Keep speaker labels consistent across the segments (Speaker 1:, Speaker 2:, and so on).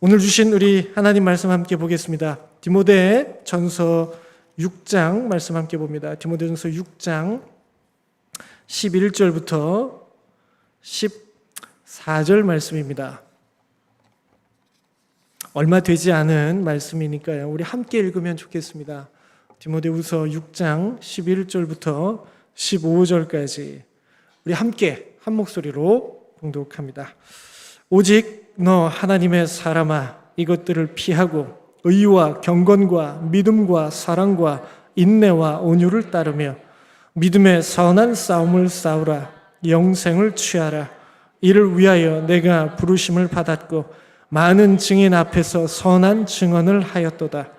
Speaker 1: 오늘 주신 우리 하나님 말씀 함께 보겠습니다. 디모데 전서 6장 말씀 함께 봅니다. 디모데 전서 6장 11절부터 14절 말씀입니다. 얼마 되지 않은 말씀이니까요. 우리 함께 읽으면 좋겠습니다. 디모데후서 6장 11절부터 15절까지 우리 함께 한 목소리로 봉독합니다. 오직 너 하나님의 사람아, 이것들을 피하고 의와 경건과 믿음과 사랑과 인내와 온유를 따르며 믿음의 선한 싸움을 싸우라. 영생을 취하라. 이를 위하여 내가 부르심을 받았고 많은 증인 앞에서 선한 증언을 하였도다.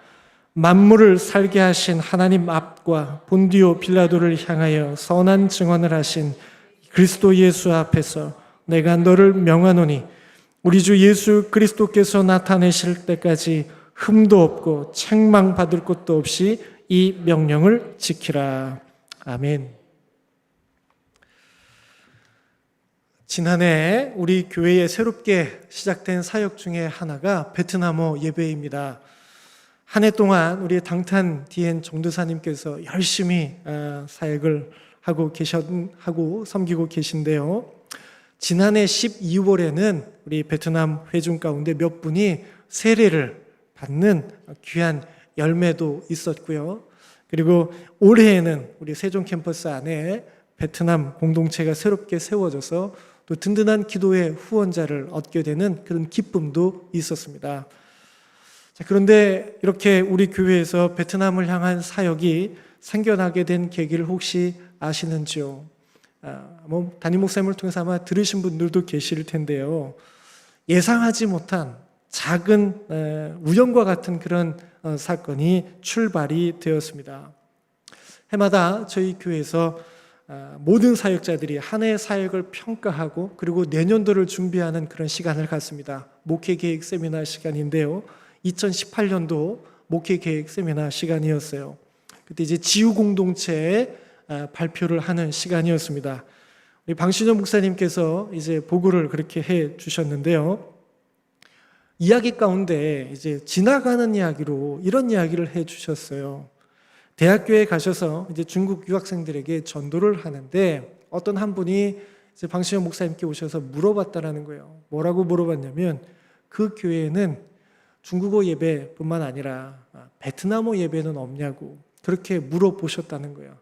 Speaker 1: 만물을 살게 하신 하나님 앞과 본디오 빌라도를 향하여 선한 증언을 하신 그리스도 예수 앞에서 내가 너를 명하노니 우리 주 예수 그리스도께서 나타내실 때까지 흠도 없고 책망받을 것도 없이 이 명령을 지키라. 아멘. 지난해 우리 교회에 새롭게 시작된 사역 중에 하나가 베트남어 예배입니다. 한 해 동안 우리 당탄 디엔 정도사님께서 열심히 사역을 하고 섬기고 계신데요. 지난해 12월에는 우리 베트남 회중 가운데 몇 분이 세례를 받는 귀한 열매도 있었고요. 그리고 올해에는 우리 세종 캠퍼스 안에 베트남 공동체가 새롭게 세워져서 또 든든한 기도의 후원자를 얻게 되는 그런 기쁨도 있었습니다. 자, 그런데 이렇게 우리 교회에서 베트남을 향한 사역이 생겨나게 된 계기를 혹시 아시는지요? 담임 목사님을 통해서 아마 들으신 분들도 계실 텐데요. 예상하지 못한 작은 우연과 같은 그런 사건이 출발이 되었습니다. 해마다 저희 교회에서 모든 사역자들이 한 해 사역을 평가하고 그리고 내년도를 준비하는 그런 시간을 갖습니다. 목회계획 세미나 시간인데요. 2018년도 목회계획 세미나 시간이었어요. 그때 이제 지우공동체에 발표를 하는 시간이었습니다. 우리 방신현 목사님께서 이제 보고를 그렇게 해 주셨는데요. 이야기 가운데 이제 지나가는 이야기로 이런 이야기를 해 주셨어요. 대학교에 가셔서 이제 중국 유학생들에게 전도를 하는데 어떤 한 분이 이제 방신현 목사님께 오셔서 물어봤다라는 거예요. 뭐라고 물어봤냐면 그 교회에는 중국어 예배뿐만 아니라 베트남어 예배는 없냐고 그렇게 물어보셨다는 거예요.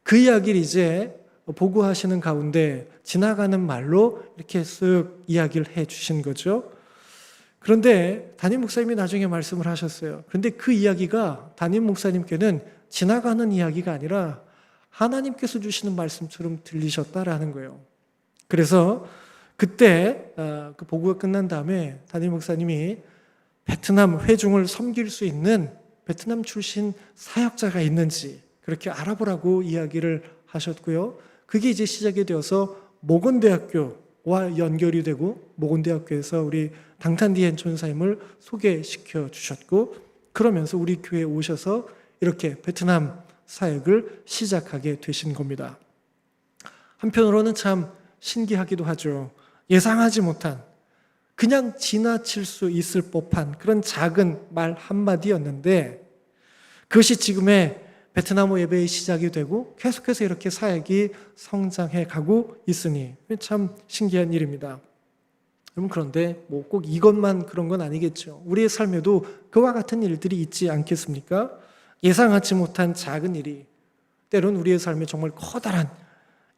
Speaker 1: 그 이야기를 이제 보고하시는 가운데 지나가는 말로 이렇게 쓱 이야기를 해 주신 거죠. 그런데 담임 목사님이 나중에 말씀을 하셨어요. 그런데 그 이야기가 담임 목사님께는 지나가는 이야기가 아니라 하나님께서 주시는 말씀처럼 들리셨다라는 거예요. 그래서 그때 그 보고가 끝난 다음에 담임 목사님이 베트남 회중을 섬길 수 있는 베트남 출신 사역자가 있는지 그렇게 알아보라고 이야기를 하셨고요. 그게 이제 시작이 되어서 모건대학교와 연결이 되고 모건대학교에서 우리 당탄디엔 전사님을 소개시켜 주셨고 그러면서 우리 교회에 오셔서 이렇게 베트남 사역을 시작하게 되신 겁니다. 한편으로는 참 신기하기도 하죠. 예상하지 못한 그냥 지나칠 수 있을 법한 그런 작은 말 한마디였는데 그것이 지금의 베트남어 예배의 시작이 되고 계속해서 이렇게 사역이 성장해 가고 있으니 참 신기한 일입니다. 여러분 그런데 뭐 꼭 이것만 그런 건 아니겠죠. 우리의 삶에도 그와 같은 일들이 있지 않겠습니까? 예상하지 못한 작은 일이 때론 우리의 삶에 정말 커다란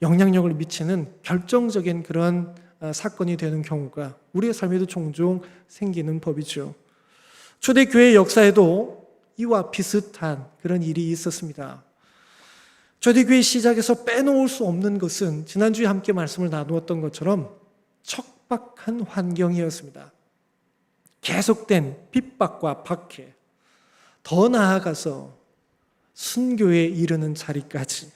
Speaker 1: 영향력을 미치는 결정적인 그런 사건이 되는 경우가 우리의 삶에도 종종 생기는 법이죠. 초대교회 역사에도 이와 비슷한 그런 일이 있었습니다. 초대교회 시작에서 빼놓을 수 없는 것은 지난주에 함께 말씀을 나누었던 것처럼 척박한 환경이었습니다. 계속된 핍박과 박해, 더 나아가서 순교에 이르는 자리까지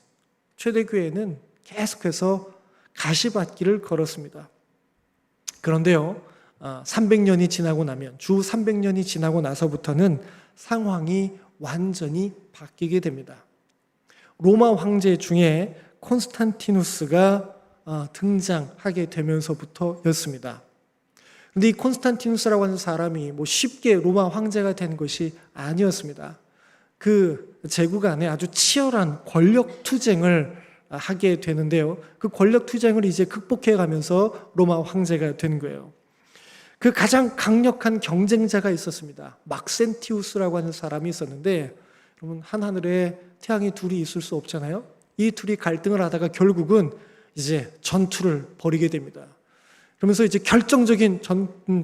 Speaker 1: 초대교회는 계속해서 가시밭길을 걸었습니다. 그런데요, 300년이 지나고 나면 주 300년이 지나고 나서부터는 상황이 완전히 바뀌게 됩니다. 로마 황제 중에 콘스탄티누스가 등장하게 되면서부터였습니다. 근데 이 콘스탄티누스라고 하는 사람이 뭐 쉽게 로마 황제가 된 것이 아니었습니다. 그 제국 안에 아주 치열한 권력 투쟁을 하게 되는데요. 그 권력 투쟁을 이제 극복해 가면서 로마 황제가 된 거예요. 그 가장 강력한 경쟁자가 있었습니다. 막센티우스라고 하는 사람이 있었는데, 여러분, 한하늘에 태양이 둘이 있을 수 없잖아요. 이 둘이 갈등을 하다가 결국은 이제 전투를 벌이게 됩니다. 그러면서 이제 결정적인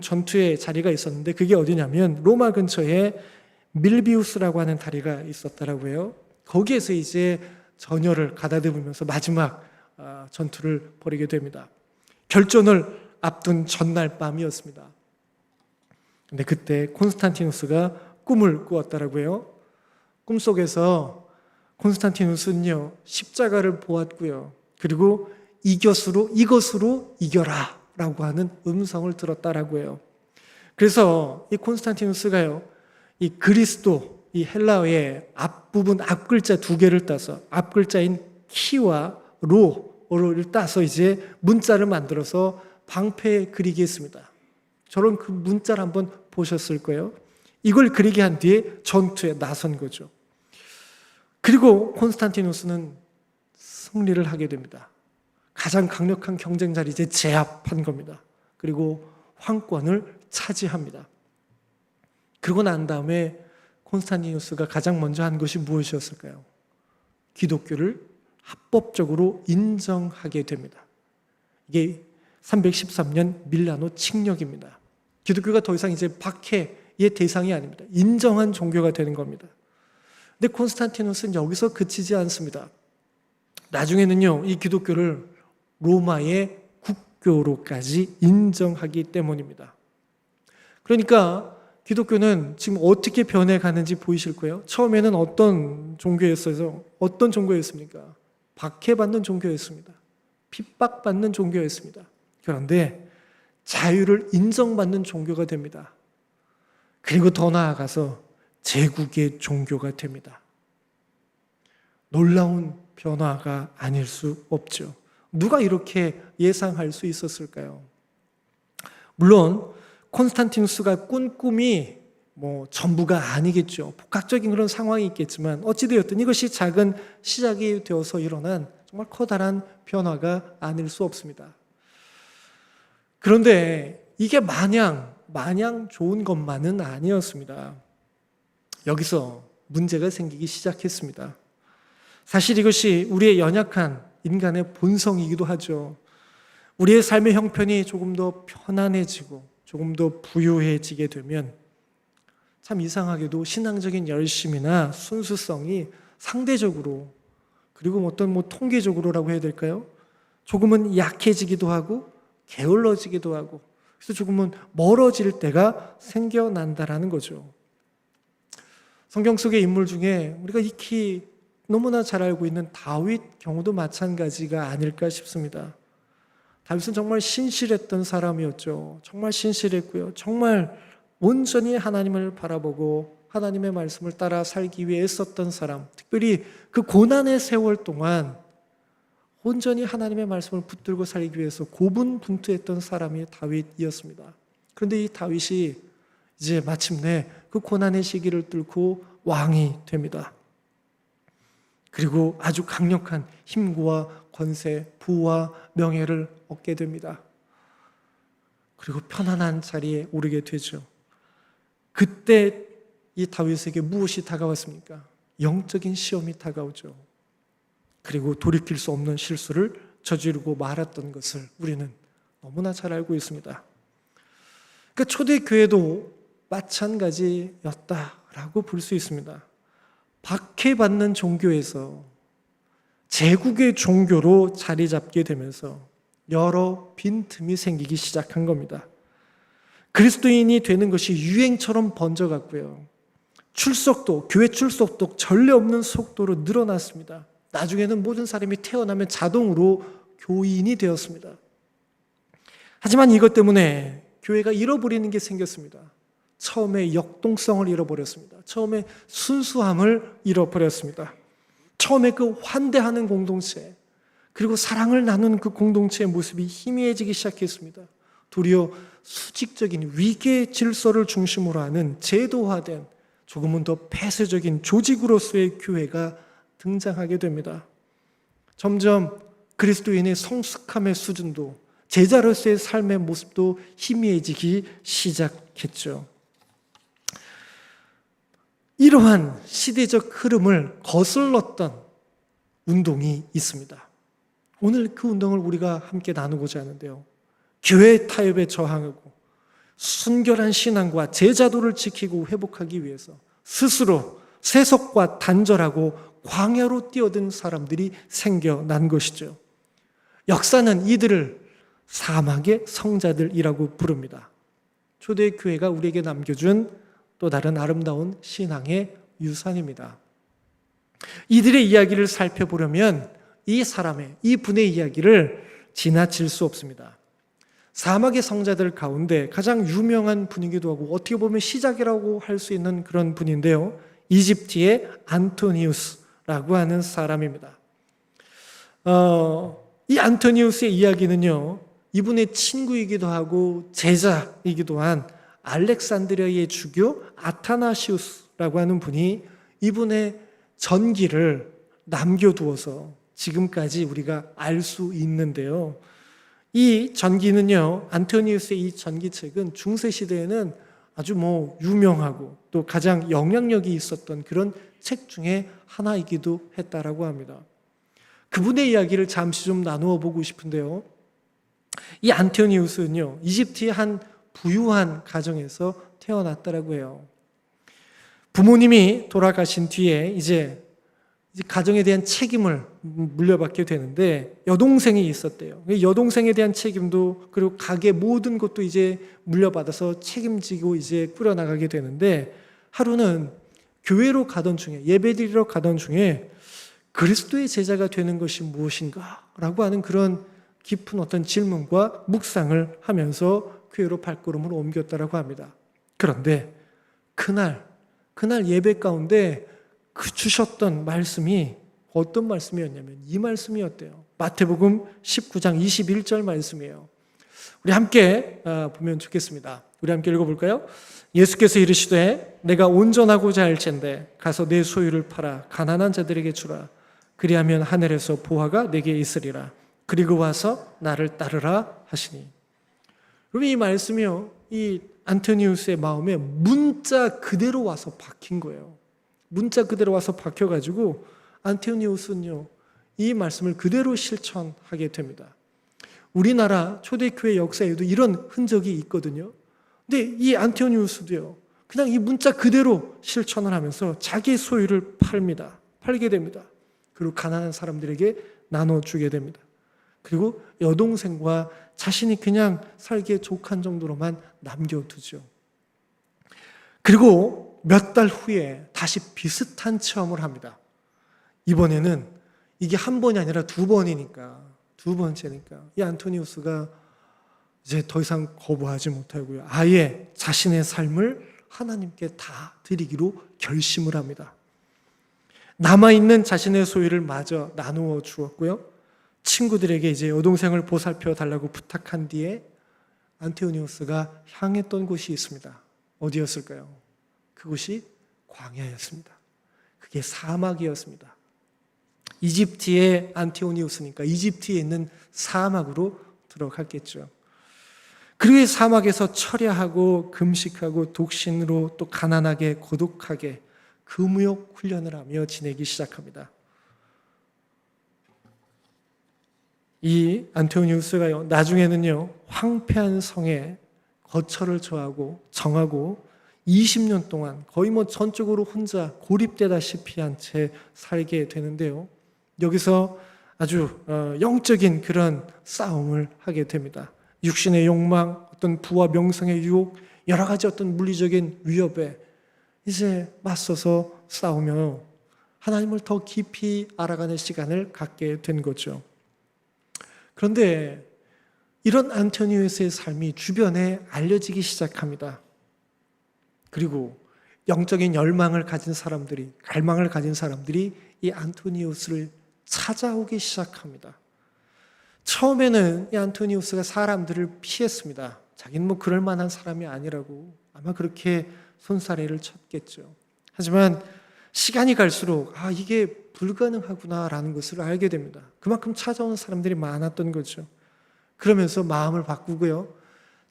Speaker 1: 전투의 자리가 있었는데, 그게 어디냐면 로마 근처에 밀비우스라고 하는 다리가 있었다라고 해요. 거기에서 이제 전열을 가다듬으면서 마지막 전투를 벌이게 됩니다. 결전을 앞둔 전날 밤이었습니다. 근데 그때 콘스탄티누스가 꿈을 꾸었다라고 해요. 꿈속에서 콘스탄티누스는요, 십자가를 보았고요. 그리고 이것으로 이겨라 라고 하는 음성을 들었다라고 해요. 그래서 이 콘스탄티누스가요, 이 그리스도, 이 헬라어의 앞부분 앞글자 두 개를 따서 앞글자인 키와 로를 따서 이제 문자를 만들어서 방패에 그리게 했습니다. 저런 그 문자를 한번 보셨을 거예요. 이걸 그리게 한 뒤에 전투에 나선 거죠. 그리고 콘스탄티누스는 승리를 하게 됩니다. 가장 강력한 경쟁자를 이제 제압한 겁니다. 그리고 황권을 차지합니다. 그러고 난 다음에 콘스탄티누스가 가장 먼저 한 것이 무엇이었을까요? 기독교를 합법적으로 인정하게 됩니다. 이게 313년 밀라노 칙령입니다. 기독교가 더 이상 이제 박해의 대상이 아닙니다. 인정한 종교가 되는 겁니다. 근데 콘스탄티누스는 여기서 그치지 않습니다. 나중에는요, 이 기독교를 로마의 국교로까지 인정하기 때문입니다. 그러니까 기독교는 지금 어떻게 변해가는지 보이실 거예요. 처음에는 어떤 종교였어요? 어떤 종교였습니까? 박해받는 종교였습니다. 핍박받는 종교였습니다. 그런데 자유를 인정받는 종교가 됩니다. 그리고 더 나아가서 제국의 종교가 됩니다. 놀라운 변화가 아닐 수 없죠. 누가 이렇게 예상할 수 있었을까요? 물론 콘스탄티누스가 꾼 꿈이 전부가 아니겠죠. 복합적인 그런 상황이 있겠지만 어찌되었든 이것이 작은 시작이 되어서 일어난 정말 커다란 변화가 아닐 수 없습니다. 그런데 이게 마냥 좋은 것만은 아니었습니다. 여기서 문제가 생기기 시작했습니다. 사실 이것이 우리의 연약한 인간의 본성이기도 하죠. 우리의 삶의 형편이 조금 더 편안해지고 조금 더 부유해지게 되면 참 이상하게도 신앙적인 열심이나 순수성이 상대적으로, 그리고 어떤 통계적으로라고 해야 될까요? 조금은 약해지기도 하고 게을러지기도 하고, 그래서 조금은 멀어질 때가 생겨난다라는 거죠. 성경 속의 인물 중에 우리가 익히 너무나 잘 알고 있는 다윗 경우도 마찬가지가 아닐까 싶습니다. 다윗은 정말 신실했던 사람이었죠. 정말 신실했고요. 정말 온전히 하나님을 바라보고 하나님의 말씀을 따라 살기 위해 애썼던 사람, 특별히 그 고난의 세월 동안 온전히 하나님의 말씀을 붙들고 살기 위해서 고분분투했던 사람이 다윗이었습니다. 그런데 이 다윗이 이제 마침내 그 고난의 시기를 뚫고 왕이 됩니다. 그리고 아주 강력한 힘과 권세, 부와 명예를 얻게 됩니다. 그리고 편안한 자리에 오르게 되죠. 그때 이 다윗에게 무엇이 다가왔습니까? 영적인 시험이 다가오죠. 그리고 돌이킬 수 없는 실수를 저지르고 말았던 것을 우리는 너무나 잘 알고 있습니다. 그러니까 초대교회도 마찬가지였다라고 볼 수 있습니다. 박해받는 종교에서 제국의 종교로 자리 잡게 되면서 여러 빈틈이 생기기 시작한 겁니다. 그리스도인이 되는 것이 유행처럼 번져갔고요. 교회 출석도 전례 없는 속도로 늘어났습니다. 나중에는 모든 사람이 태어나면 자동으로 교인이 되었습니다. 하지만 이것 때문에 교회가 잃어버리는 게 생겼습니다. 처음에 역동성을 잃어버렸습니다. 처음에 순수함을 잃어버렸습니다. 처음에 그 환대하는 공동체, 그리고 사랑을 나누는 그 공동체의 모습이 희미해지기 시작했습니다. 도리어 수직적인 위계 질서를 중심으로 하는 제도화된 조금은 더 폐쇄적인 조직으로서의 교회가 등장하게 됩니다. 점점 그리스도인의 성숙함의 수준도 제자로서의 삶의 모습도 희미해지기 시작했죠. 이러한 시대적 흐름을 거슬렀던 운동이 있습니다. 오늘 그 운동을 우리가 함께 나누고자 하는데요. 교회 타협에 저항하고 순결한 신앙과 제자도를 지키고 회복하기 위해서 스스로 세속과 단절하고 광야로 뛰어든 사람들이 생겨난 것이죠. 역사는 이들을 사막의 성자들이라고 부릅니다. 초대교회가 우리에게 남겨준 또 다른 아름다운 신앙의 유산입니다. 이들의 이야기를 살펴보려면 이 분의 이야기를 지나칠 수 없습니다. 사막의 성자들 가운데 가장 유명한 분이기도 하고 어떻게 보면 시작이라고 할 수 있는 그런 분인데요. 이집트의 안토니우스라고 하는 사람입니다. 이 안토니우스의 이야기는요, 이분의 친구이기도 하고 제자이기도 한 알렉산드리아의 주교 아타나시우스라고 하는 분이 이분의 전기를 남겨두어서 지금까지 우리가 알 수 있는데요. 이 전기는요, 안토니우스의 이 전기책은 중세시대에는 아주 유명하고 또 가장 영향력이 있었던 그런 책 중에 하나이기도 했다라고 합니다. 그분의 이야기를 잠시 좀 나누어 보고 싶은데요. 이 안토니우스는요, 이집트의 한 부유한 가정에서 태어났다라고 해요. 부모님이 돌아가신 뒤에 이제 가정에 대한 책임을 물려받게 되는데 여동생이 있었대요. 여동생에 대한 책임도 그리고 가게 모든 것도 이제 물려받아서 책임지고 이제 꾸려나가게 되는데 하루는 교회로 가던 중에 예배드리러 가던 중에 그리스도의 제자가 되는 것이 무엇인가? 라고 하는 그런 깊은 어떤 질문과 묵상을 하면서 교회로 발걸음을 옮겼다라고 합니다. 그런데 그날 예배 가운데 주셨던 말씀이 어떤 말씀이었냐면 이 말씀이었대요. 마태복음 19장 21절 말씀이에요. 우리 함께 보면 좋겠습니다. 우리 함께 읽어볼까요? 예수께서 이르시되 내가 온전하고자 할진대 가서 내 소유를 팔아 가난한 자들에게 주라. 그리하면 하늘에서 보화가 내게 있으리라. 그리고 와서 나를 따르라 하시니. 그럼 이 말씀이요, 이 안토니우스의 마음에 문자 그대로 와서 박힌 거예요. 문자 그대로 와서 박혀가지고 안토니우스는요, 이 말씀을 그대로 실천하게 됩니다. 우리나라 초대교회 역사에도 이런 흔적이 있거든요. 근데 이 안토니우스도요, 그냥 이 문자 그대로 실천을 하면서 자기 소유를 팔게 됩니다. 그리고 가난한 사람들에게 나눠주게 됩니다. 그리고 여동생과 자신이 그냥 살기에 족한 정도로만 남겨두죠. 그리고 몇 달 후에 다시 비슷한 체험을 합니다. 이번에는 이게 한 번이 아니라 두 번째니까 이 안토니우스가 이제 더 이상 거부하지 못하고요, 아예 자신의 삶을 하나님께 다 드리기로 결심을 합니다. 남아있는 자신의 소유를 마저 나누어 주었고요, 친구들에게 이제 여동생을 보살펴 달라고 부탁한 뒤에 안토니우스가 향했던 곳이 있습니다. 어디였을까요? 그곳이 광야였습니다. 그게 사막이었습니다. 이집트의 안토니우스니까 이집트에 있는 사막으로 들어갔겠죠. 그리고 사막에서 철야하고 금식하고 독신으로 또 가난하게 고독하게 금욕 훈련을 하며 지내기 시작합니다. 이 안토니우스가요, 나중에는요, 황폐한 성에 거처를 정하고 20년 동안 거의 전적으로 혼자 고립되다시피 한 채 살게 되는데요. 여기서 아주 영적인 그런 싸움을 하게 됩니다. 육신의 욕망, 어떤 부와 명성의 유혹, 여러 가지 어떤 물리적인 위협에 이제 맞서서 싸우며 하나님을 더 깊이 알아가는 시간을 갖게 된 거죠. 그런데 이런 안토니우스의 삶이 주변에 알려지기 시작합니다. 그리고 영적인 갈망을 가진 사람들이 이 안토니우스를 찾아오기 시작합니다. 처음에는 이 안토니우스가 사람들을 피했습니다. 자기는 뭐 그럴 만한 사람이 아니라고 아마 그렇게 손사래를 쳤겠죠. 하지만 시간이 갈수록 이게 불가능하구나라는 것을 알게 됩니다. 그만큼 찾아오는 사람들이 많았던 거죠. 그러면서 마음을 바꾸고요.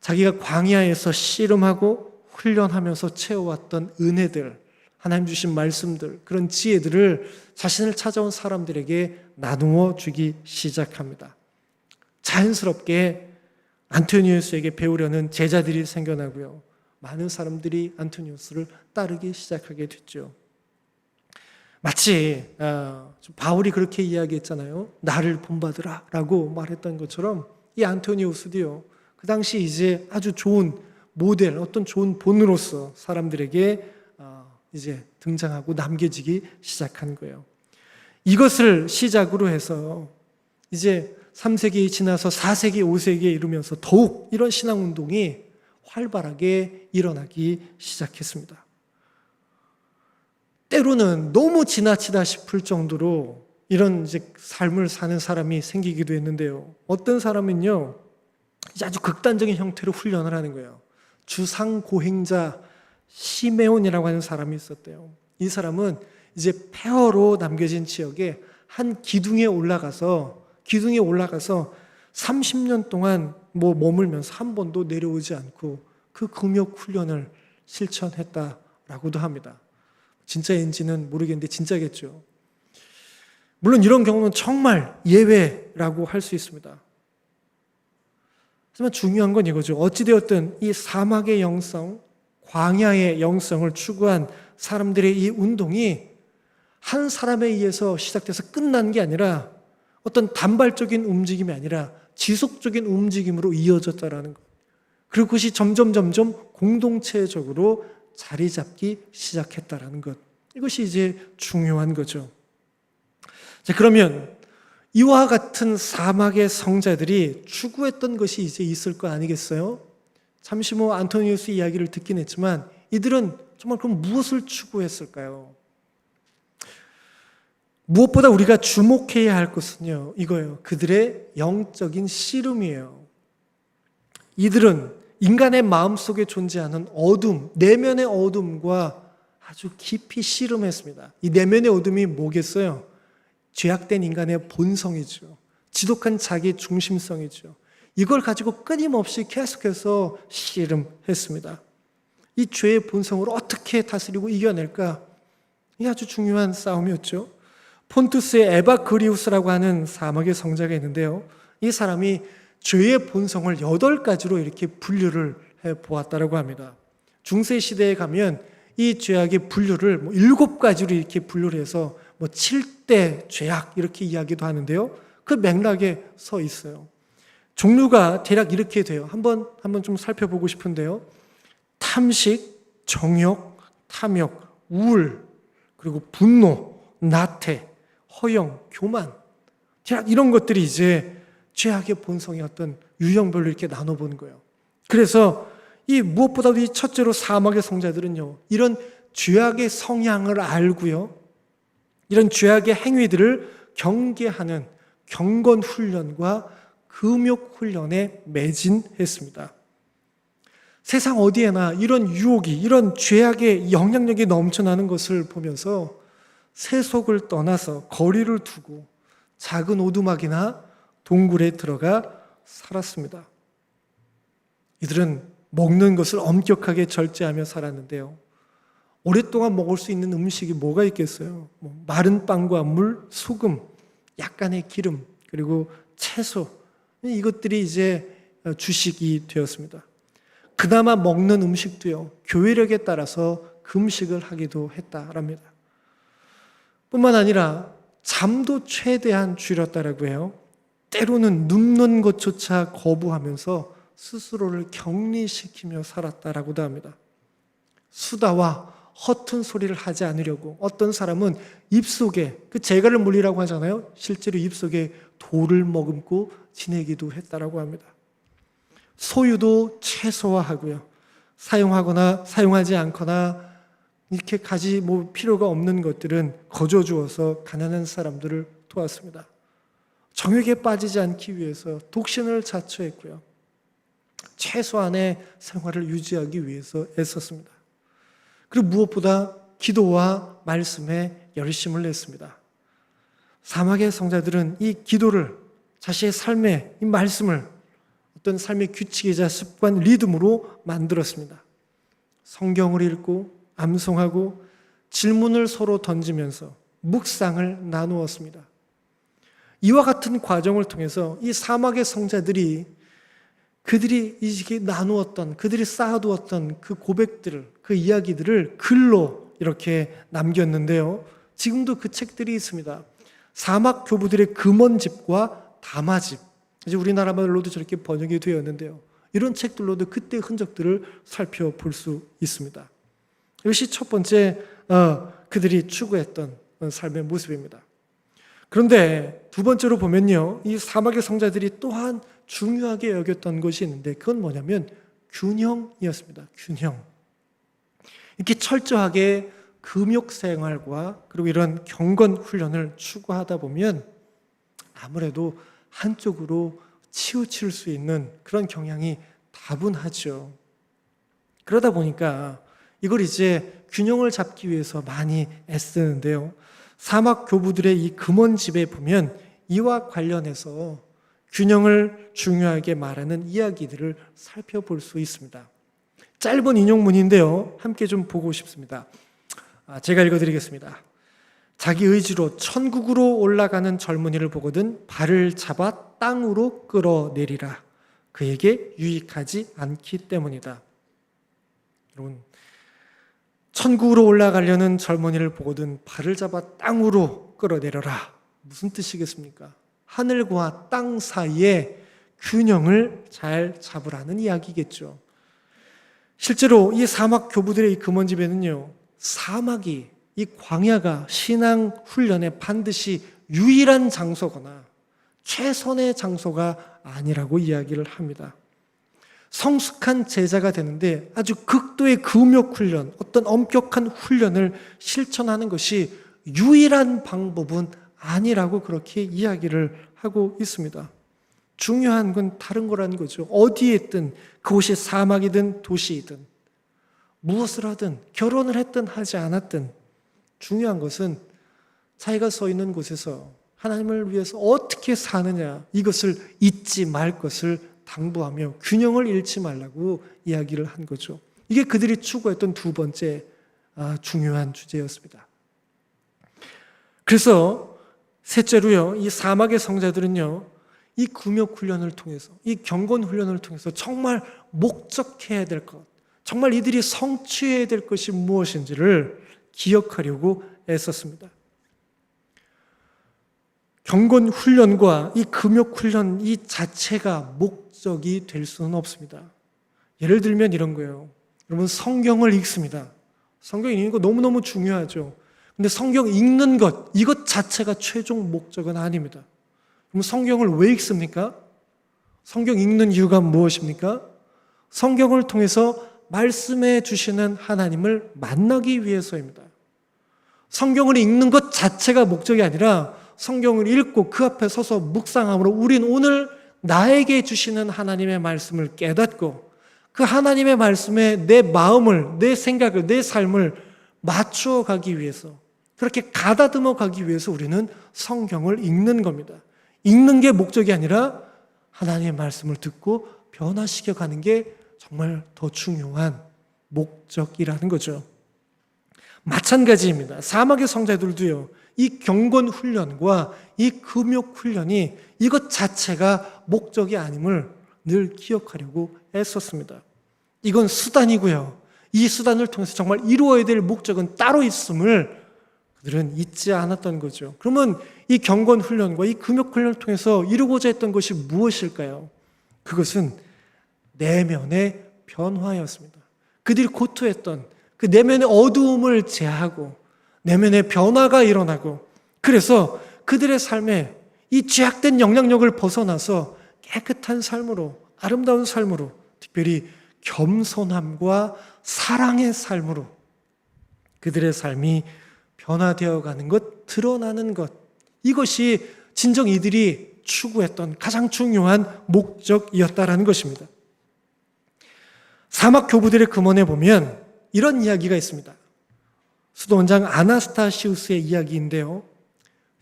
Speaker 1: 자기가 광야에서 씨름하고 훈련하면서 채워왔던 은혜들, 하나님 주신 말씀들, 그런 지혜들을 자신을 찾아온 사람들에게 나누어 주기 시작합니다. 자연스럽게 안토니우스에게 배우려는 제자들이 생겨나고요. 많은 사람들이 안토니우스를 따르기 시작하게 됐죠. 마치 바울이 그렇게 이야기했잖아요. 나를 본받으라 라고 말했던 것처럼 이 안토니우스도요, 그 당시 이제 아주 좋은 모델, 어떤 좋은 본으로서 사람들에게 이제 등장하고 남겨지기 시작한 거예요. 이것을 시작으로 해서 이제 3세기 지나서 4세기, 5세기에 이르면서 더욱 이런 신앙운동이 활발하게 일어나기 시작했습니다. 때로는 너무 지나치다 싶을 정도로 이런 이제 삶을 사는 사람이 생기기도 했는데요. 어떤 사람은요, 이제 아주 극단적인 형태로 훈련을 하는 거예요. 주상고행자 시메온이라고 하는 사람이 있었대요. 이 사람은 이제 폐허로 남겨진 지역에 한 기둥에 올라가서 30년 동안 머물면서 한 번도 내려오지 않고 그 금욕 훈련을 실천했다라고도 합니다. 진짜인지는 모르겠는데 진짜겠죠. 물론 이런 경우는 정말 예외라고 할 수 있습니다. 하지만 중요한 건 이거죠. 어찌되었든 이 사막의 영성, 광야의 영성을 추구한 사람들의 이 운동이 한 사람에 의해서 시작돼서 끝난 게 아니라 어떤 단발적인 움직임이 아니라 지속적인 움직임으로 이어졌다라는 것. 그리고 그것이 점점 공동체적으로 자리 잡기 시작했다라는 것. 이것이 이제 중요한 거죠. 자, 그러면 이와 같은 사막의 성자들이 추구했던 것이 이제 있을 거 아니겠어요? 잠시 안토니우스 이야기를 듣긴 했지만 이들은 정말 그럼 무엇을 추구했을까요? 무엇보다 우리가 주목해야 할 것은요, 이거예요. 그들의 영적인 씨름이에요. 이들은 인간의 마음속에 존재하는 어둠, 내면의 어둠과 아주 깊이 씨름했습니다. 이 내면의 어둠이 뭐겠어요? 죄악된 인간의 본성이죠. 지독한 자기 중심성이죠. 이걸 가지고 끊임없이 계속해서 씨름했습니다. 이 죄의 본성을 어떻게 다스리고 이겨낼까? 이게 아주 중요한 싸움이었죠. 폰투스의 에바그리우스라고 하는 사막의 성자가 있는데요. 이 사람이 죄의 본성을 8가지로 이렇게 분류를 해보았다고 합니다. 중세시대에 가면 이 죄악의 분류를 7가지로 이렇게 분류를 해서 7대 죄악 이렇게 이야기도 하는데요. 그 맥락에 서 있어요. 종류가 대략 이렇게 돼요. 한번 좀 살펴보고 싶은데요. 탐식, 정욕, 탐욕, 우울, 그리고 분노, 나태, 허영, 교만. 대략 이런 것들이 이제 죄악의 본성의 어떤 유형별로 이렇게 나눠보는 거예요. 그래서 이 무엇보다도 이 첫째로 사막의 성자들은요, 이런 죄악의 성향을 알고요, 이런 죄악의 행위들을 경계하는 경건 훈련과 금욕 훈련에 매진했습니다. 세상 어디에나 이런 유혹이, 이런 죄악의 영향력이 넘쳐나는 것을 보면서 세속을 떠나서 거리를 두고 작은 오두막이나 동굴에 들어가 살았습니다. 이들은 먹는 것을 엄격하게 절제하며 살았는데요. 오랫동안 먹을 수 있는 음식이 뭐가 있겠어요? 마른 빵과 물, 소금, 약간의 기름, 그리고 채소, 이것들이 이제 주식이 되었습니다. 그나마 먹는 음식도요, 교회력에 따라서 금식을 하기도 했다랍니다. 뿐만 아니라 잠도 최대한 줄였다라고 해요. 때로는 눕는 것조차 거부하면서 스스로를 격리시키며 살았다라고도 합니다. 수다와 허튼 소리를 하지 않으려고 어떤 사람은 입속에, 그 재갈을 물리라고 하잖아요. 실제로 입속에 돌을 머금고 지내기도 했다라고 합니다. 소유도 최소화하고요. 사용하거나 사용하지 않거나 이렇게 가지 필요가 없는 것들은 거저 주어서 가난한 사람들을 도왔습니다. 정욕에 빠지지 않기 위해서 독신을 자처했고요. 최소한의 생활을 유지하기 위해서 애썼습니다. 그리고 무엇보다 기도와 말씀에 열심을 냈습니다. 사막의 성자들은 이 기도를 자신의 삶의 이 말씀을 어떤 삶의 규칙이자 습관, 리듬으로 만들었습니다. 성경을 읽고 암송하고 질문을 서로 던지면서 묵상을 나누었습니다. 이와 같은 과정을 통해서 이 사막의 성자들이 그들이 이렇게 나누었던, 그들이 쌓아두었던 그 고백들을, 그 이야기들을 글로 이렇게 남겼는데요. 지금도 그 책들이 있습니다. 사막 교부들의 금원집과 담화집, 이제 우리나라 말로도 저렇게 번역이 되었는데요. 이런 책들로도 그때 흔적들을 살펴볼 수 있습니다. 이것이 첫 번째 그들이 추구했던 삶의 모습입니다. 그런데 두 번째로 보면요, 이 사막의 성자들이 또한 중요하게 여겼던 것이 있는데 그건 뭐냐면 균형이었습니다. 균형. 이렇게 철저하게 금욕 생활과 그리고 이런 경건 훈련을 추구하다 보면 아무래도 한쪽으로 치우칠 수 있는 그런 경향이 다분하죠. 그러다 보니까 이걸 이제 균형을 잡기 위해서 많이 애쓰는데요. 사막 교부들의 이 금원집에 보면 이와 관련해서 균형을 중요하게 말하는 이야기들을 살펴볼 수 있습니다. 짧은 인용문인데요. 함께 좀 보고 싶습니다. 제가 읽어드리겠습니다. 자기 의지로 천국으로 올라가는 젊은이를 보거든 발을 잡아 땅으로 끌어내리라. 그에게 유익하지 않기 때문이다. 여러분, 천국으로 올라가려는 젊은이를 보거든 발을 잡아 땅으로 끌어내려라. 무슨 뜻이겠습니까? 하늘과 땅 사이에 균형을 잘 잡으라는 이야기겠죠. 실제로 이 사막 교부들의 이 금원집에는요, 사막이, 이 광야가 신앙 훈련에 반드시 유일한 장소거나 최선의 장소가 아니라고 이야기를 합니다. 성숙한 제자가 되는데 아주 극도의 금욕 훈련, 어떤 엄격한 훈련을 실천하는 것이 유일한 방법은 아니라고 그렇게 이야기를 하고 있습니다. 중요한 건 다른 거라는 거죠. 어디에 있든, 그곳이 사막이든 도시이든, 무엇을 하든, 결혼을 했든 하지 않았든, 중요한 것은 자기가 서 있는 곳에서 하나님을 위해서 어떻게 사느냐, 이것을 잊지 말 것을 당부하며 균형을 잃지 말라고 이야기를 한 거죠. 이게 그들이 추구했던 두 번째 중요한 주제였습니다. 그래서 셋째로요, 이 사막의 성자들은요, 이 금욕 훈련을 통해서, 이 경건 훈련을 통해서 정말 목적해야 될 것, 정말 이들이 성취해야 될 것이 무엇인지를 기억하려고 애썼습니다. 경건 훈련과 이 금욕 훈련 이 자체가 목적이 될 수는 없습니다. 예를 들면 이런 거예요. 여러분, 성경을 읽습니다. 성경 읽는 거 너무너무 중요하죠. 근데 성경 읽는 것, 이것 자체가 최종 목적은 아닙니다. 그럼 성경을 왜 읽습니까? 성경 읽는 이유가 무엇입니까? 성경을 통해서 말씀해 주시는 하나님을 만나기 위해서입니다. 성경을 읽는 것 자체가 목적이 아니라 성경을 읽고 그 앞에 서서 묵상함으로 우린 오늘 나에게 주시는 하나님의 말씀을 깨닫고 그 하나님의 말씀에 내 마음을, 내 생각을, 내 삶을 맞추어 가기 위해서, 그렇게 가다듬어 가기 위해서 우리는 성경을 읽는 겁니다. 읽는 게 목적이 아니라 하나님의 말씀을 듣고 변화시켜 가는 게 정말 더 중요한 목적이라는 거죠. 마찬가지입니다. 사막의 성자들도요, 이 경건 훈련과 이 금욕 훈련이 이것 자체가 목적이 아님을 늘 기억하려고 애썼습니다. 이건 수단이고요. 이 수단을 통해서 정말 이루어야 될 목적은 따로 있음을 그들은 잊지 않았던 거죠. 그러면 이 경건 훈련과 이 금욕 훈련을 통해서 이루고자 했던 것이 무엇일까요? 그것은 내면의 변화였습니다. 그들이 고토했던 그 내면의 어두움을 제하고 내면의 변화가 일어나고, 그래서 그들의 삶에 이 죄악된 영향력을 벗어나서 깨끗한 삶으로, 아름다운 삶으로, 특별히 겸손함과 사랑의 삶으로 그들의 삶이 변화되어 가는 것, 드러나는 것, 이것이 진정 이들이 추구했던 가장 중요한 목적이었다라는 것입니다. 사막 교부들의 금원에 보면 이런 이야기가 있습니다. 수도원장 아나스타시우스의 이야기인데요.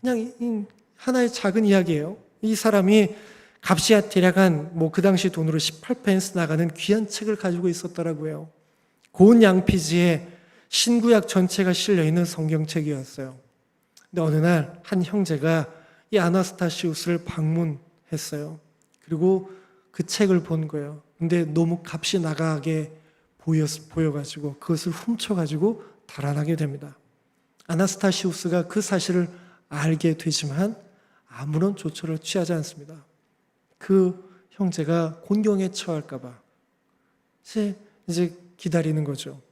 Speaker 1: 그냥 하나의 작은 이야기예요. 이 사람이 값이 대략 그 당시 돈으로 18펜스 나가는 귀한 책을 가지고 있었더라고요. 고운 양피지에 신구약 전체가 실려있는 성경책이었어요. 근데 어느 날 한 형제가 이 아나스타시우스를 방문했어요. 그리고 그 책을 본 거예요. 근데 너무 값이 나가게 보여가지고 그것을 훔쳐가지고 달아나게 됩니다. 아나스타시우스가 그 사실을 알게 되지만 아무런 조처를 취하지 않습니다. 그 형제가 곤경에 처할까 봐 이제 기다리는 거죠.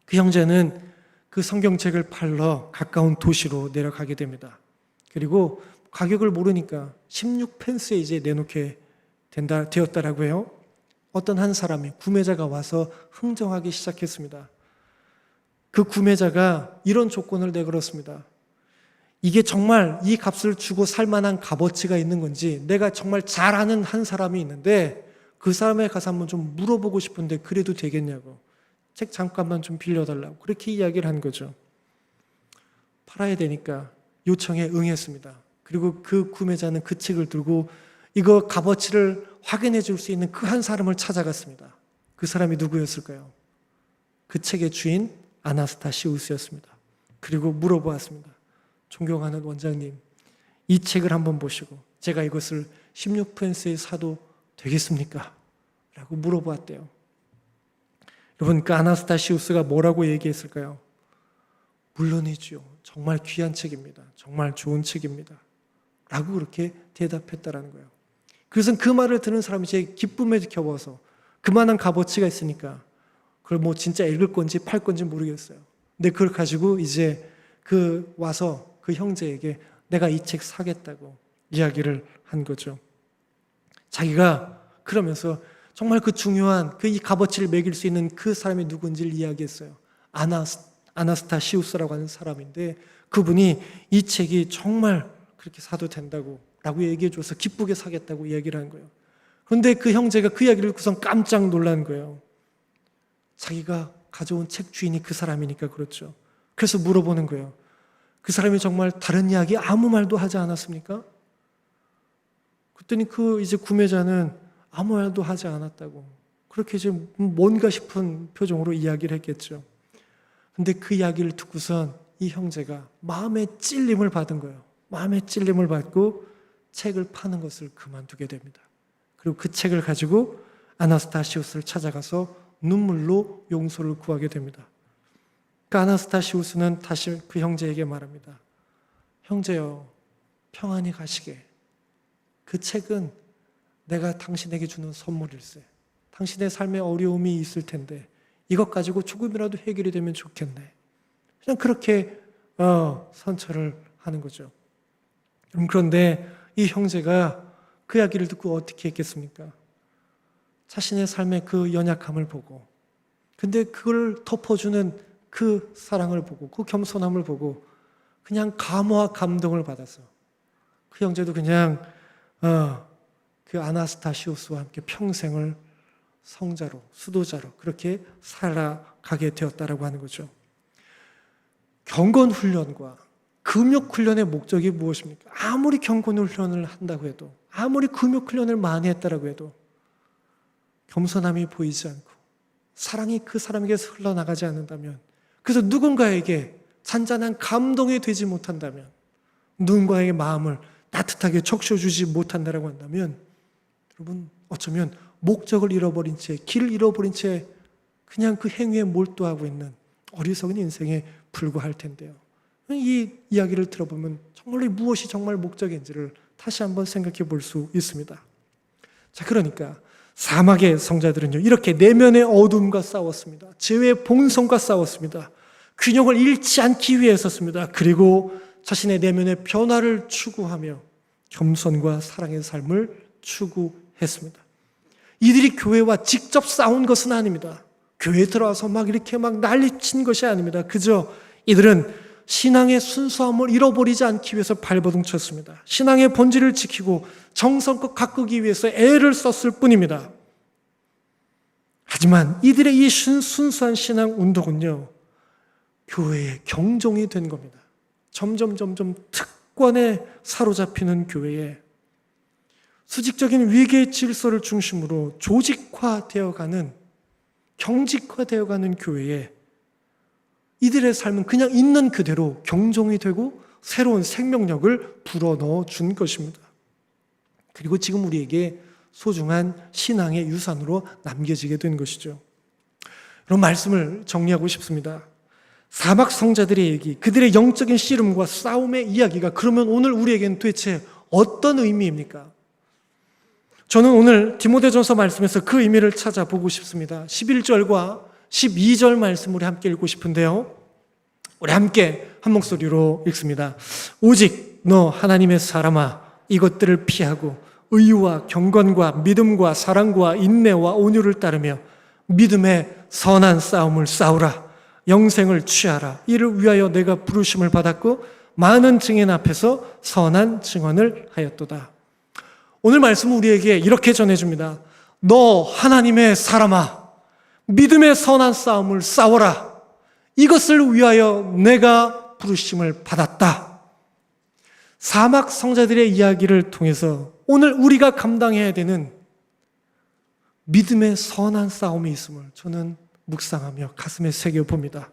Speaker 1: 그 형제는 그 성경책을 팔러 가까운 도시로 내려가게 됩니다. 그리고 가격을 모르니까 16펜스에 이제 내놓게 되었다라고 해요. 어떤 한 사람이 구매자가 와서 흥정하기 시작했습니다. 그 구매자가 이런 조건을 내걸었습니다. 이게 정말 이 값을 주고 살 만한 값어치가 있는 건지 내가 정말 잘 아는 한 사람이 있는데 그 사람에 가서 한번 좀 물어보고 싶은데 그래도 되겠냐고. 책 잠깐만 좀 빌려달라고. 그렇게 이야기를 한 거죠. 팔아야 되니까 요청에 응했습니다. 그리고 그 구매자는 그 책을 들고 이거 값어치를 확인해 줄 수 있는 그 한 사람을 찾아갔습니다. 그 사람이 누구였을까요? 그 책의 주인 아나스타시우스였습니다. 그리고 물어보았습니다. 존경하는 원장님, 이 책을 한번 보시고 제가 이것을 16펜스에 사도 되겠습니까? 라고 물어보았대요. 여러분, 그 아나스타시우스가 뭐라고 얘기했을까요? 물론이지요. 정말 귀한 책입니다. 정말 좋은 책입니다. 라고 그렇게 대답했다라는 거예요. 그래서 그 말을 듣는 사람이 이제 기쁨에 겨워서 그만한 값어치가 있으니까 그걸 진짜 읽을 건지 팔 건지 모르겠어요. 근데 그걸 가지고 이제 와서 그 형제에게 내가 이 책 사겠다고 이야기를 한 거죠. 자기가 그러면서 정말 그 중요한 이 값어치를 매길 수 있는 그 사람이 누군지를 이야기했어요. 아나스타시우스라고 하는 사람인데 그분이 이 책이 정말 그렇게 사도 된다고 라고 얘기해 줘서 기쁘게 사겠다고 이야기를 한 거예요. 그런데 그 형제가 그 이야기를 듣고선 깜짝 놀란 거예요. 자기가 가져온 책 주인이 그 사람이니까 그렇죠. 그래서 물어보는 거예요. 그 사람이 정말 다른 이야기 아무 말도 하지 않았습니까? 그랬더니 이제 구매자는 아무 말도 하지 않았다고. 그렇게 이제 뭔가 싶은 표정으로 이야기를 했겠죠. 근데 그 이야기를 듣고선 이 형제가 마음의 찔림을 받은 거예요. 마음의 찔림을 받고 책을 파는 것을 그만두게 됩니다. 그리고 그 책을 가지고 아나스타시우스를 찾아가서 눈물로 용서를 구하게 됩니다. 그 아나스타시우스는 다시 그 형제에게 말합니다. 형제여, 평안히 가시게. 그 책은 내가 당신에게 주는 선물일세. 당신의 삶에 어려움이 있을 텐데 이것 가지고 조금이라도 해결이 되면 좋겠네. 그냥 그렇게 선처를 하는 거죠. 그런데 이 형제가 그 이야기를 듣고 어떻게 했겠습니까? 자신의 삶의 그 연약함을 보고, 근데 그걸 덮어주는 그 사랑을 보고, 그 겸손함을 보고 그냥 감화와 감동을 받아서 그 형제도 그냥 그 아나스타시우스와 함께 평생을 성자로, 수도자로 그렇게 살아가게 되었다라고 하는 거죠. 경건훈련과 금욕훈련의 목적이 무엇입니까? 아무리 경건훈련을 한다고 해도, 아무리 금욕훈련을 많이 했다고 해도 겸손함이 보이지 않고 사랑이 그 사람에게서 흘러나가지 않는다면, 그래서 누군가에게 잔잔한 감동이 되지 못한다면, 누군가에게 마음을 따뜻하게 적셔주지 못한다고 한다면, 여러분 어쩌면 목적을 잃어버린 채, 길을 잃어버린 채 그냥 그 행위에 몰두하고 있는 어리석은 인생에 불과할 텐데요. 이 이야기를 들어보면 정말로 무엇이 정말 목적인지를 다시 한번 생각해 볼 수 있습니다. 자, 그러니까 사막의 성자들은요, 이렇게 내면의 어둠과 싸웠습니다. 죄의 본성과 싸웠습니다. 균형을 잃지 않기 위해 썼습니다. 그리고 자신의 내면의 변화를 추구하며 겸손과 사랑의 삶을 추구했습니다. 이들이 교회와 직접 싸운 것은 아닙니다. 교회에 들어와서 이렇게 난리친 것이 아닙니다. 그저 이들은 신앙의 순수함을 잃어버리지 않기 위해서 발버둥 쳤습니다. 신앙의 본질을 지키고 정성껏 가꾸기 위해서 애를 썼을 뿐입니다. 하지만 이들의 이 순수한 신앙 운동은요, 교회의 경종이 된 겁니다. 점점 특권에 사로잡히는 교회에 수직적인 위계의 질서를 중심으로 조직화되어가는, 경직화되어가는 교회에 이들의 삶은 그냥 있는 그대로 경종이 되고 새로운 생명력을 불어넣어 준 것입니다. 그리고 지금 우리에게 소중한 신앙의 유산으로 남겨지게 된 것이죠. 그런 말씀을 정리하고 싶습니다. 사막 성자들의 얘기, 그들의 영적인 씨름과 싸움의 이야기가 그러면 오늘 우리에게는 도대체 어떤 의미입니까? 저는 오늘 디모데전서 말씀에서 그 의미를 찾아보고 싶습니다. 11절과 12절 말씀 우리 함께 읽고 싶은데요, 우리 함께 한 목소리로 읽습니다. 오직 너 하나님의 사람아, 이것들을 피하고 의와 경건과 믿음과 사랑과 인내와 온유를 따르며 믿음의 선한 싸움을 싸우라. 영생을 취하라. 이를 위하여 내가 부르심을 받았고 많은 증인 앞에서 선한 증언을 하였도다. 오늘 말씀은 우리에게 이렇게 전해줍니다. 너 하나님의 사람아, 믿음의 선한 싸움을 싸워라. 이것을 위하여 내가 부르심을 받았다. 사막 성자들의 이야기를 통해서 오늘 우리가 감당해야 되는 믿음의 선한 싸움이 있음을 저는 묵상하며 가슴에 새겨봅니다.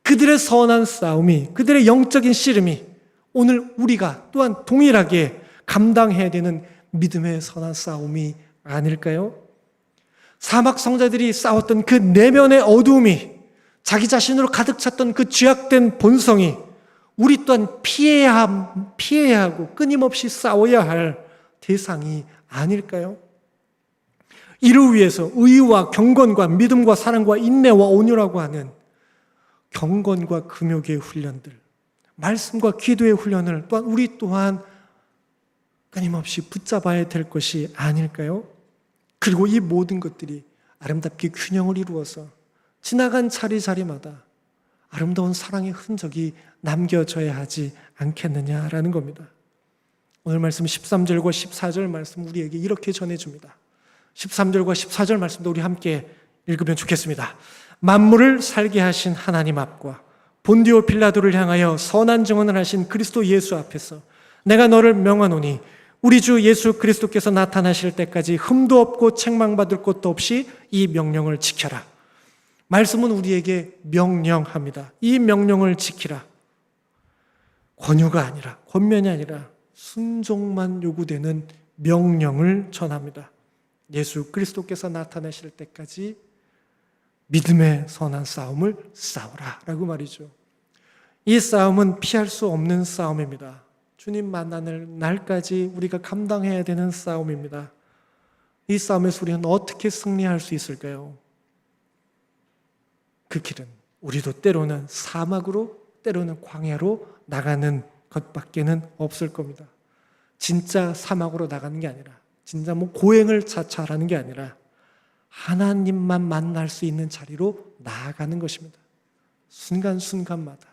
Speaker 1: 그들의 선한 싸움이, 그들의 영적인 씨름이 오늘 우리가 또한 동일하게 감당해야 되는 믿음의 선한 싸움이 아닐까요? 사막 성자들이 싸웠던 그 내면의 어두움이, 자기 자신으로 가득 찼던 그 죄악된 본성이 우리 또한 피해야 하고 끊임없이 싸워야 할 대상이 아닐까요? 이를 위해서 의와 경건과 믿음과 사랑과 인내와 온유라고 하는 경건과 금욕의 훈련들, 말씀과 기도의 훈련을 또한 우리 또한 끊임없이 붙잡아야 될 것이 아닐까요? 그리고 이 모든 것들이 아름답게 균형을 이루어서 지나간 자리자리마다 아름다운 사랑의 흔적이 남겨져야 하지 않겠느냐라는 겁니다. 오늘 말씀 13절과 14절 말씀 우리에게 이렇게 전해줍니다. 13절과 14절 말씀도 우리 함께 읽으면 좋겠습니다. 만물을 살게 하신 하나님 앞과 본디오 빌라도를 향하여 선한 증언을 하신 그리스도 예수 앞에서 내가 너를 명하노니 우리 주 예수 그리스도께서 나타나실 때까지 흠도 없고 책망받을 것도 없이 이 명령을 지켜라. 말씀은 우리에게 명령합니다. 이 명령을 지키라. 권유가 아니라, 권면이 아니라 순종만 요구되는 명령을 전합니다. 예수 그리스도께서 나타나실 때까지 믿음의 선한 싸움을 싸우라 라고 말이죠. 이 싸움은 피할 수 없는 싸움입니다. 주님 만나는 날까지 우리가 감당해야 되는 싸움입니다. 이 싸움에서 우리는 어떻게 승리할 수 있을까요? 그 길은 우리도 때로는 사막으로, 때로는 광야로 나가는 것밖에는 없을 겁니다. 진짜 사막으로 나가는 게 아니라, 진짜 고행을 자처하는 게 아니라 하나님만 만날 수 있는 자리로 나아가는 것입니다. 순간순간마다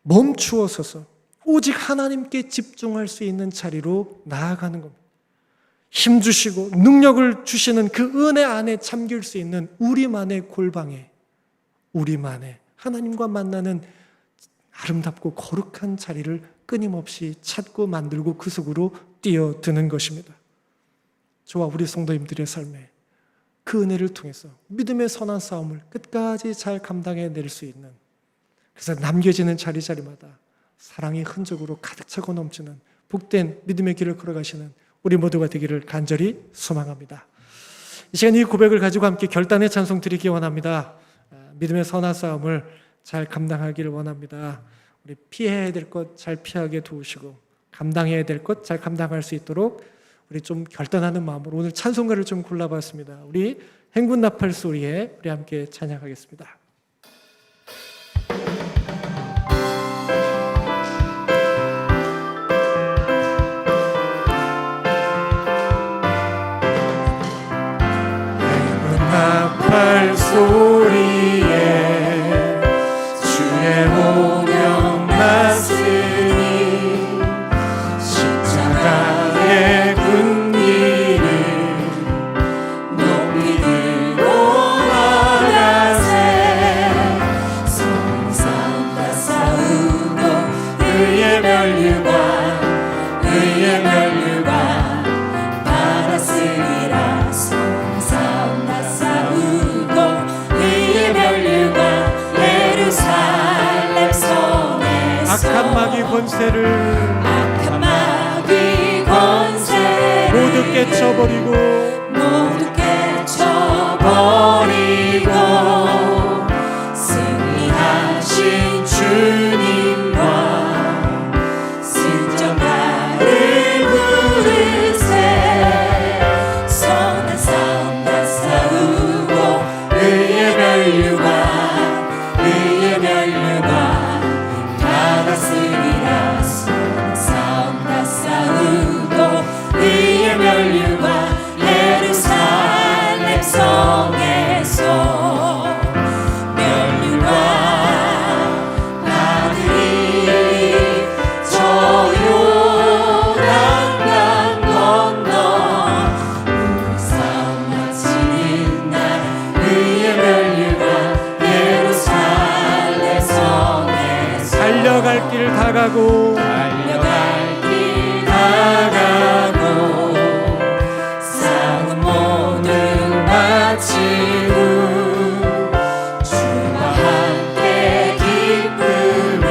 Speaker 1: 멈추어 서서 오직 하나님께 집중할 수 있는 자리로 나아가는 겁니다. 힘 주시고 능력을 주시는 그 은혜 안에 잠길 수 있는 우리만의 골방에, 우리만의 하나님과 만나는 아름답고 거룩한 자리를 끊임없이 찾고 만들고 그 속으로 뛰어드는 것입니다. 저와 우리 성도님들의 삶에 그 은혜를 통해서 믿음의 선한 싸움을 끝까지 잘 감당해낼 수 있는, 그래서 남겨지는 자리자리마다 사랑의 흔적으로 가득 차고 넘치는 복된 믿음의 길을 걸어가시는 우리 모두가 되기를 간절히 소망합니다. 이 시간 이 고백을 가지고 함께 결단의 찬송 드리기 원합니다. 믿음의 선한 싸움을 잘 감당하기를 원합니다. 우리 피해야 될 것 잘 피하게 도우시고 감당해야 될 것 잘 감당할 수 있도록 우리 좀 결단하는 마음으로 오늘 찬송가를 좀 골라봤습니다. 우리 행군 나팔 소리에 우리 함께 찬양하겠습니다. 나팔 소리에 주의 권세를
Speaker 2: 악한 마귀 권세를
Speaker 1: 모두 깨쳐버리고
Speaker 2: 승리하신 주님과 승전가를 부르세. 선한 싸움 다 싸우고 의의 멸류관 받았으리라. 선한 싸움 다 싸우고 의의 멸류관 예루살렘 성에서 멸류관 아들이 저 요단강 건너 우리 싸움 마치는 날 의의 멸류관 예루살렘 성에서
Speaker 1: 달려갈 길 다 가고
Speaker 2: 싸움 모두 마치고 주와 함께 기쁨을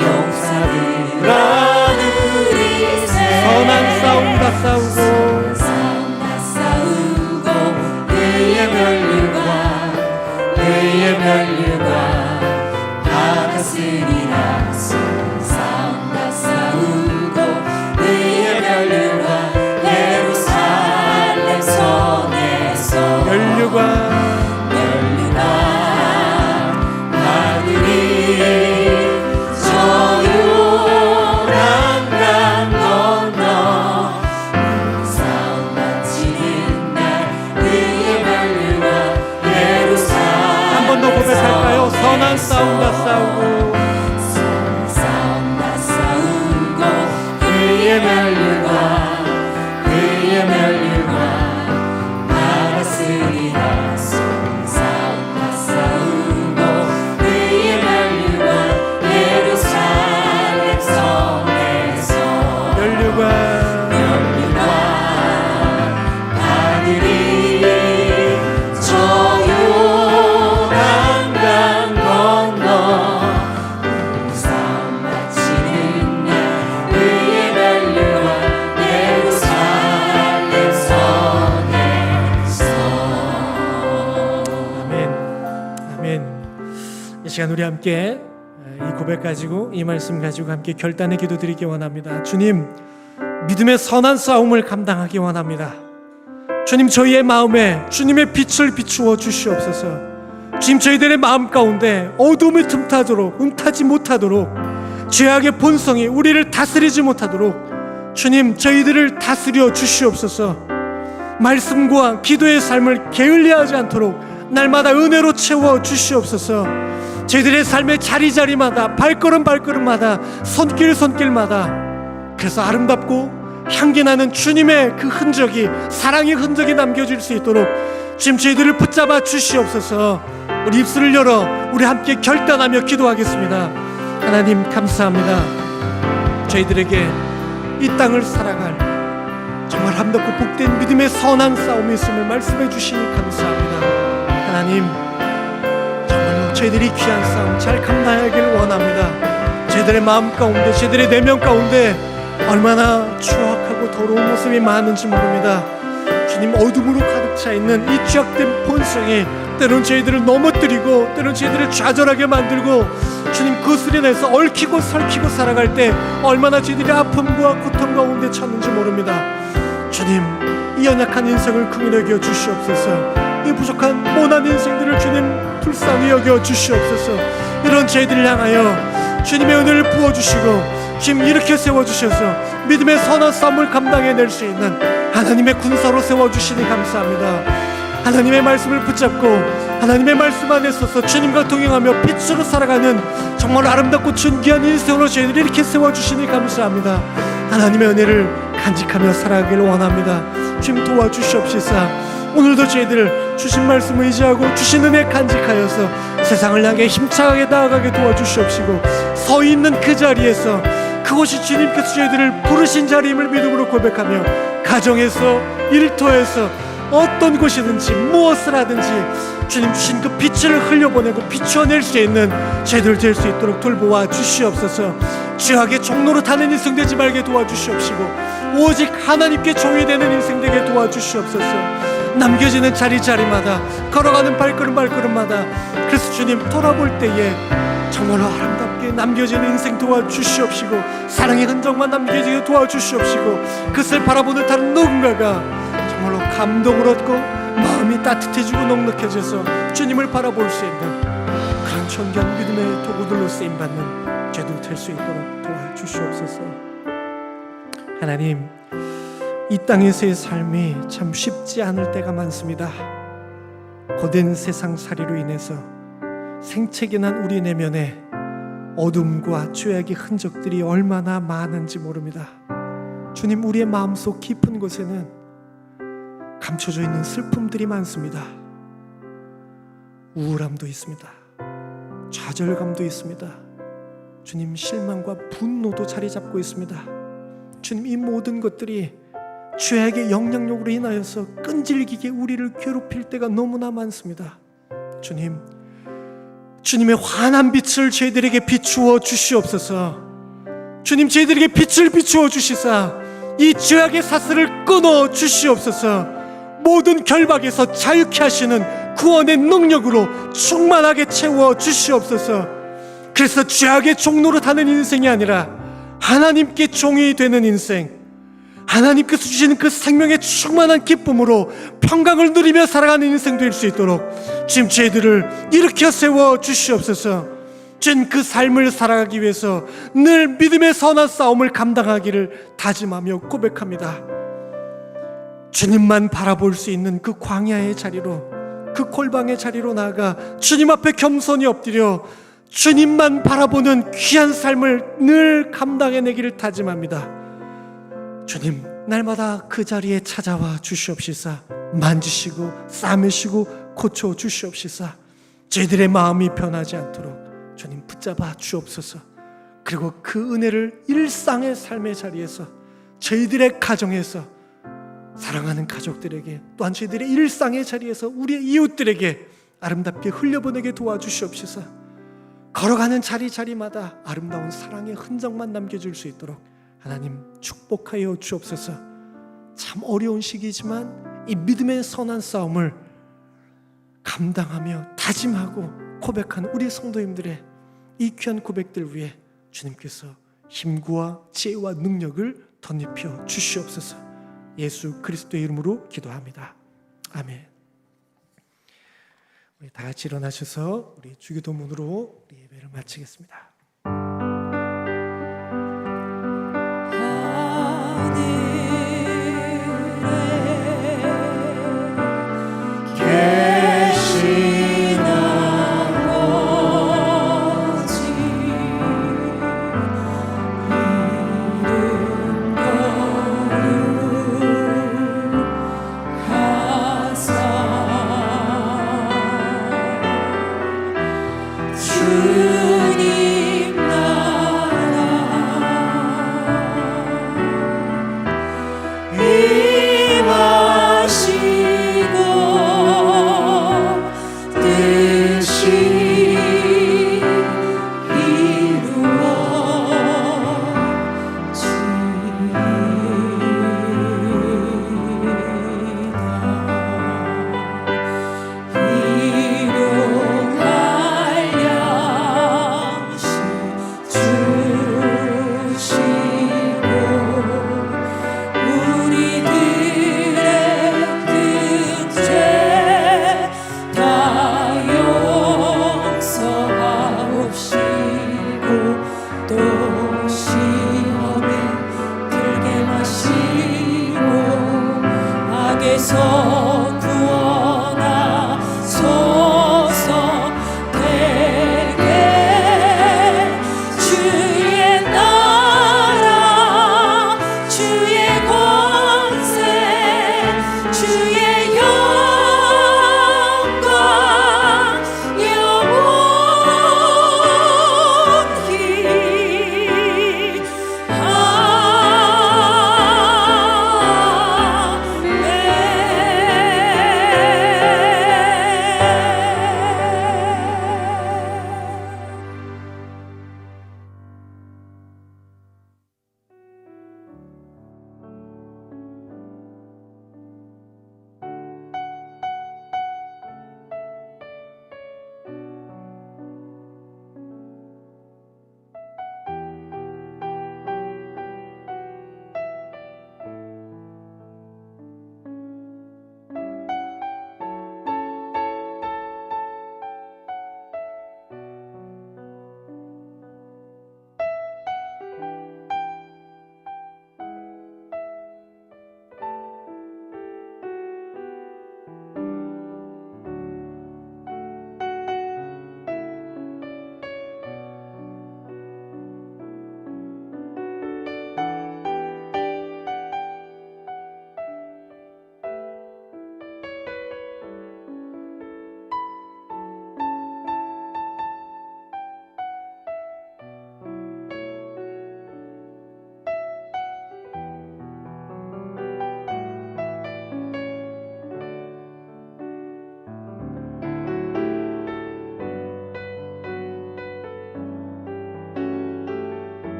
Speaker 2: 용사들아 누리세.
Speaker 1: 선한 싸움 다 싸우고
Speaker 2: 의의 멸류관 받았으리라. 싸움 다 싸우고 의의 멸류관 예루살렘 성에서
Speaker 1: 멸류관
Speaker 2: 아들이 저 요단강 건너 싸움 마치는 날 의의 멸류관 예루살렘
Speaker 1: 한 번 더 고백할까요? 선한 싸움 다 싸우고
Speaker 2: 싸움 다 싸우고 의의 멸류관 받았으리라. 싸움 다 싸우고 의의 멸류관 예루살렘 성에서
Speaker 1: 멸류관
Speaker 2: 아들이 저 요단강 건너 싸움 마치는 날 의의 멸류관 예루살렘 성에서.
Speaker 1: 아멘. 아멘. 이 시간 우리 함께 이 고백 가지고 이 말씀 가지고 함께 결단의 기도 드리기 원합니다. 주님, 믿음의 선한 싸움을 감당하기 원합니다. 주님, 저희의 마음에 주님의 빛을 비추어 주시옵소서. 주님, 저희들의 마음 가운데 어둠이 틈타도록 음타지 못하도록 죄악의 본성이 우리를 다스리지 못하도록 주님, 저희들을 다스려 주시옵소서. 말씀과 기도의 삶을 게을리하지 않도록 날마다 은혜로 채워 주시옵소서. 저희들의 삶의 자리자리마다 발걸음마다 손길마다 그래서 아름답고 향기나는 주님의 그 흔적이, 사랑의 흔적이 남겨질 수 있도록 주님, 저희들을 붙잡아 주시옵소서. 우리 입술을 열어 우리 함께 결단하며 기도하겠습니다. 하나님, 감사합니다. 저희들에게 이 땅을 살아갈 정말 아름답고 복된 믿음의 선한 싸움이 있음을 말씀해 주시니 감사합니다. 하나님, 정말로 저희들이 귀한 싸움 잘 감당하길 원합니다. 저희들의 마음 가운데, 저희들의 내면 가운데 얼마나 추악하고 더러운 모습이 많은지 모릅니다. 주님, 어둠으로 가득 차 있는 이 죄악된 본성이 때론 저희들을 넘어뜨리고 때론 저희들을 좌절하게 만들고 주님, 그것을 인해서 얽히고 설키고 살아갈 때 얼마나 저희들이 아픔과 고통 가운데 쳤는지 모릅니다. 주님, 이 연약한 인생을 긍휼히 여겨 주시옵소서. 이 부족한 모난 인생들을 주님 불쌍히 여겨 주시옵소서. 이런 저희들을 향하여 주님의 은혜를 부어주시고 주님, 이렇게 세워주셔서 믿음의 선한 싸움을 감당해낼 수 있는 하나님의 군사로 세워주시니 감사합니다. 하나님의 말씀을 붙잡고 하나님의 말씀 안에 서서 주님과 동행하며 빛으로 살아가는 정말 아름답고 존귀한 인생으로 저희들이 이렇게 세워주시니 감사합니다. 하나님의 은혜를 간직하며 살아가길 원합니다. 주님, 도와주시옵시사. 오늘도 저희들 주신 말씀을 의지하고 주신 은혜 간직하여서 세상을 향해 힘차게 나아가게 도와주시옵시고, 서 있는 그 자리에서 그것이 주님께서 저희들을 부르신 자리임을 믿음으로 고백하며 가정에서, 일터에서, 어떤 곳이든지 무엇을 하든지 주님 주신 그 빛을 흘려보내고 비추어낼 수 있는 저희들 될 수 있도록 돌보아 주시옵소서. 죄악의 종로로 타는 인생 되지 말게 도와주시옵시고 오직 하나님께 종이 되는 인생 되게 도와주시옵소서. 남겨지는 자리자리마다 걸어가는 발걸음마다 그래서 주님 돌아볼 때에 정말로 아름답게 남겨지는 인생 도와주시옵시고 사랑의 흔적만 남겨지게 도와주시옵시고 그것을 바라보는 다른 누군가가 정말로 감동을 얻고 마음이 따뜻해지고 넉넉해져서 주님을 바라볼 수 있는 그런 존귀한 믿음의 도구들로 쓰임받는 저희들 될 수 있도록 도와주시옵소서. 하나님, 이 땅에서의 삶이 참 쉽지 않을 때가 많습니다. 고된 세상살이로 인해서 생채기 난 우리 내면에 어둠과 죄악의 흔적들이 얼마나 많은지 모릅니다. 주님, 우리의 마음속 깊은 곳에는 감춰져 있는 슬픔들이 많습니다. 우울함도 있습니다. 좌절감도 있습니다. 주님, 실망과 분노도 자리 잡고 있습니다. 주님, 이 모든 것들이 죄악의 영향력으로 인하여서 끈질기게 우리를 괴롭힐 때가 너무나 많습니다. 주님, 주님의 환한 빛을 저희들에게 비추어 주시옵소서. 주님, 저희들에게 빛을 비추어 주시사 이 죄악의 사슬을 끊어 주시옵소서. 모든 결박에서 자유케 하시는 구원의 능력으로 충만하게 채워 주시옵소서. 그래서 죄악의 종로로 타는 인생이 아니라 하나님께 종이 되는 인생, 하나님께서 주시는 그 생명의 충만한 기쁨으로 평강을 누리며 살아가는 인생 될 수 있도록 지금 저희들을 일으켜 세워 주시옵소서. 주님, 그 삶을 살아가기 위해서 늘 믿음의 선한 싸움을 감당하기를 다짐하며 고백합니다. 주님만 바라볼 수 있는 그 광야의 자리로, 그 골방의 자리로 나아가 주님 앞에 겸손히 엎드려 주님만 바라보는 귀한 삶을 늘 감당해내기를 다짐합니다. 주님, 날마다 그 자리에 찾아와 주시옵시사 만지시고 싸매시고 고쳐 주시옵시사 저희들의 마음이 변하지 않도록 주님 붙잡아 주옵소서. 그리고 그 은혜를 일상의 삶의 자리에서 저희들의 가정에서 사랑하는 가족들에게 또한 저희들의 일상의 자리에서 우리의 이웃들에게 아름답게 흘려보내게 도와주시옵소서. 걸어가는 자리마다 아름다운 사랑의 흔적만 남겨줄 수 있도록 하나님 축복하여 주옵소서. 참 어려운 시기지만 이 믿음의 선한 싸움을 감당하며 다짐하고 고백하는 우리 성도님들의 이 귀한 고백들 위해 주님께서 힘과 지혜와 능력을 덧입혀 주시옵소서. 예수 그리스도의 이름으로 기도합니다. 아멘. 우리 다 같이 일어나셔서 우리 주기도문으로 우리 예배를 마치겠습니다.
Speaker 2: 주